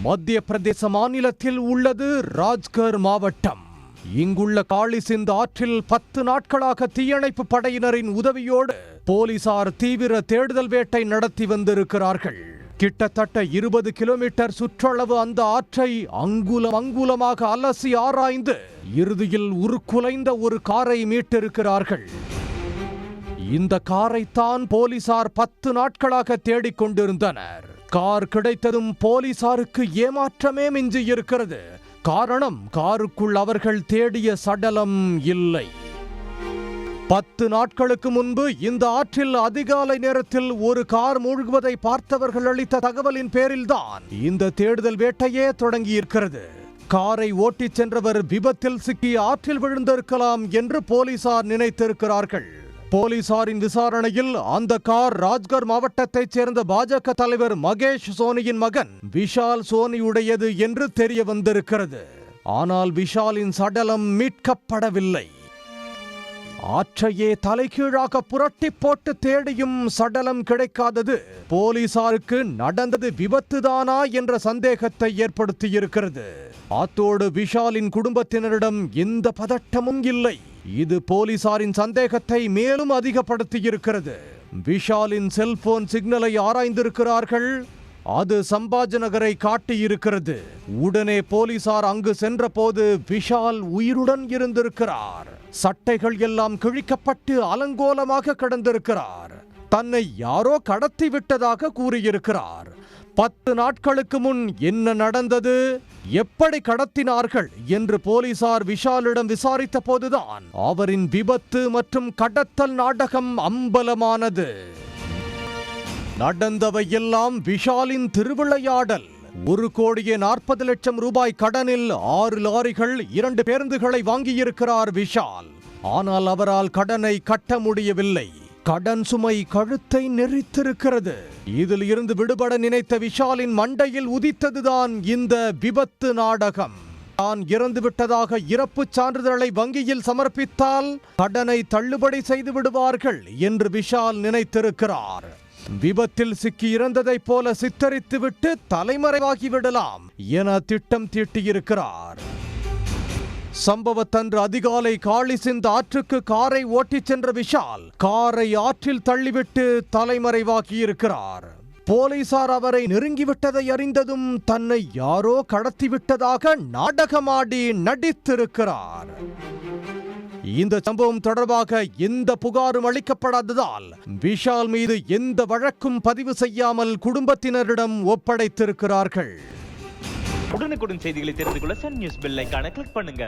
மத்திய பிரதேச மாநிலத்தில் உள்ளது ராஜ்கர் மாவட்டம். இங்குள்ள காளிசிந்த் ஆற்றில் 10 நாட்களாக தீயணைப்பு படையினரின் உதவியோடு போலீசார் தீவிர தேடுதல் வேட்டை நடத்தி வந்திருக்கிறார்கள். கிட்டத்தட்ட 20 கிலோமீட்டர் சுற்றளவு அந்த ஆற்றை அங்குலமாக அலசி ஆராய்ந்து இறுதியில் உருக்குலைந்த ஒரு காரை மீட்டிருக்கிறார்கள். இந்த காரைத்தான் போலீசார் 10 நாட்களாக தேடிக்கொண்டிருந்தனர். கார் கிடைத்ததும் போலீசாருக்கு ஏமாற்றமே மிஞ்சி இருக்கிறது. காரணம், காருக்குள் அவர்கள் தேடிய சடலம் இல்லை. 10 நாட்களுக்கு முன்பு இந்த ஆற்றில் அதிகாலை நேரத்தில் ஒரு கார் மூழ்குவதை பார்த்தவர்கள் அளித்த தகவலின் பேரில்தான் இந்த தேடுதல் வேட்டையே தொடங்கியிருக்கிறது. காரை ஓட்டிச் சென்றவர் விபத்தில் சிக்கி ஆற்றில் விழுந்திருக்கலாம் என்று போலீசார் நினைத்திருக்கிறார்கள். போலீசாரின் விசாரணையில் அந்த கார் ராஜ்கர் மாவட்டத்தைச் சேர்ந்த பாஜக தலைவர் மகேஷ் சோனியின் மகன் விஷால் சோனியுடையது என்று தெரிய வந்திருக்கிறது. ஆனால் விஷாலின் சடலம் மீட்கப்படவில்லை. ஆற்றையே தலைகீழாக புரட்டி போட்டு தேடியும் சடலம் கிடைக்காதது போலீசாருக்கு நடந்தது விபத்துதானா என்ற சந்தேகத்தை ஏற்படுத்தியிருக்கிறது. அத்தோடு விஷாலின் குடும்பத்தினரிடம் எந்த பதட்டமும் இல்லை. இது போலீசாரின் சந்தேகத்தை மேலும் அதிகப்படுத்தியிருக்கிறது. விஷாலின் செல்போன் சிக்னலை ஆராய்ந்திருக்கிறார்கள். அது சம்பாஜ் நகரை காட்டியிருக்கிறது. உடனே போலீசார் அங்கு சென்ற போது விஷால் உயிருடன் இருந்திருக்கிறார். சட்டைகள் எல்லாம் கிழிக்கப்பட்டு அலங்கோலமாக கிடந்திருக்கிறார். தன்னை யாரோ கடத்தி விட்டதாக கூறியிருக்கிறார். 10 நாட்களுக்கு முன் என்ன நடந்தது, எப்படி கடத்தினார்கள் என்று போலீசார் விஷாலிடம் விசாரித்த போதுதான் அவரின் விபத்து மற்றும் கடத்தல் நாடகம் அம்பலமானது. நடந்தவையெல்லாம் விஷாலின் திருவிளையாடல். 1,40,00,000 ரூபாய் கடனில் 6 லாரிகள் 2 பேருந்துகளை வாங்கியிருக்கிறார் விஷால். ஆனால் அவரால் கடனை கட்ட முடியவில்லை. கடன் சுமை கழுத்தை நெரித்திருக்கிறது. இதில் இருந்து விடுபட நினைத்த விஷாலின் மண்டையில் உதித்ததுதான் இந்த விபத்து நாடகம். தான் இறந்து விட்டதாக இறப்புச் சான்றிதழை வங்கியில் சமர்ப்பித்தால் கடனை தள்ளுபடி செய்து விடுவார்கள் என்று விஷால் நினைத்திருக்கிறார். விபத்தில் சிக்கி இறந்ததைப் போல சித்தரித்துவிட்டு தலைமறைவாகிவிடலாம் என திட்டம் தீட்டியிருக்கிறார். சம்பவத்தன்று அதிகாலை காளிசிந்த் ஆற்றுக்கு காரை ஓட்டிச் சென்ற விஷால் காரை ஆற்றில் தள்ளிவிட்டு தலைமறைவாகியிருக்கிறார். போலீசார் அவரை நெருங்கிவிட்டதை அறிந்ததும் தன்னை யாரோ கடத்திவிட்டதாக நாடகமாடி நடித்திருக்கிறார். இந்த சம்பவம் தொடர்பாக எந்த புகாரும் அளிக்கப்படாததால் விஷால் மீது எந்த வழக்கும் பதிவு செய்யாமல் குடும்பத்தினரிடம் ஒப்படைத்திருக்கிறார்கள். உடனுக்குடன் செய்திகளை தெரிந்து கொள்ள சன் நியூஸ் பெல் ஐகானை கிளிக் பண்ணுங்க.